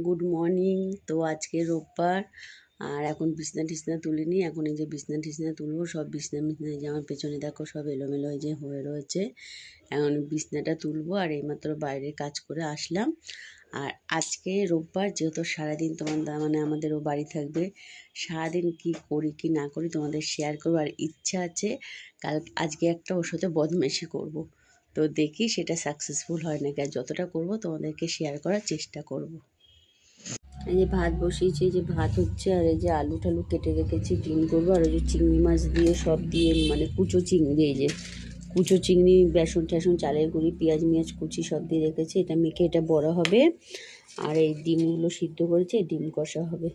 Good morning. তো আজকে রোববার আর এখন বিছনা টিছনা তুলিনি, এখন এই যে বিছনা টিছনা তুলবো। সব বিছনা যে আমার পেছনে দেখো সব এলোমেলো হয়ে রয়েছে। এখন বিছনাটা তুলবো আর এইমাত্র বাইরে কাজ করে আসলাম। আর আজকে রোববার যেহেতু সারাদিন মানে আমাদেরও বাড়ি থাকবে, সারাদিন কি করি কি না করি তোমাদের শেয়ার করবো। আর ইচ্ছা আছে আজকে একটা ওর সাথে বদমাইশি করবো। তো দেখি সেটা সাকসেসফুল হয় নাকি, আর যতটা করব তোমাদেরকে শেয়ার করার চেষ্টা করব। এই যে ভাত বসিয়েছি, এই যে ভাত হচ্ছে, আর এই যে আলু টালু কেটে রেখেছি, ডিম করবো। আর ওই যে চিংড়ি মাছ দিয়ে সব দিয়ে মানে কুচো চিংড়ি, এই যে কুচো চিংড়ি, বেসন টেসন, চালের গুঁড়ি, পেঁয়াজ মিয়াজ কুচি সব দিয়ে রেখেছি। এটা মেখে এটা বড়া হবে। আর এই ডিমগুলো সিদ্ধ করেছি, ডিম কষা হবে।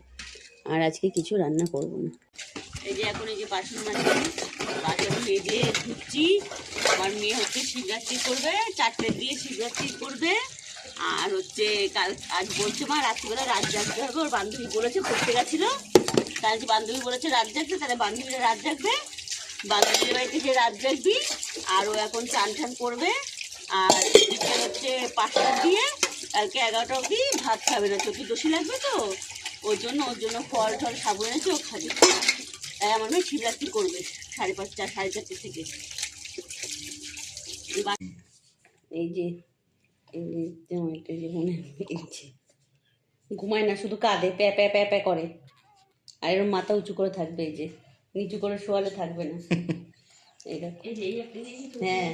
আর আজকে কিছু রান্না করব না। এই যে এখন এই যে বাসন মেজে ধুচ্ছি। আমার মেয়ে হচ্ছে শিবরাত্রি করবে, 4টে দিয়ে শিবরাত্রি করবে। আর হচ্ছে আজ বলছে মা রাত্রিবেলা রাত জাগতে হবে। ওর বান্ধবী বলেছে, পড়তে গেছিলো, তার বান্ধবী বলেছে রাত জাগতে, তাহলে বান্ধবীরা রাত জাগবে, বান্ধবীর বাড়িতে যে রাত জাগবি। আর ও এখন চান ঠান করবে। আর বিকেল হচ্ছে 5টা দিয়ে কালকে 11টা অবধি ভাত খাবে না, চতুর্দশী লাগবে তো ওর জন্য ফল টল সাবু এনেছে, ও খাবে। তাই আমার মেয়ে শিবরাত্রি করবে 5:30 4:30 থেকে। এই যে ঘুমায় না, শুধু কাঁদে, প্যা প্যা প্যা প্যা করে। আর এরকম মাথা উঁচু করে থাকবে, এই যে নিচু করে শোয়ালে থাকবে না। এই দেখো, হ্যাঁ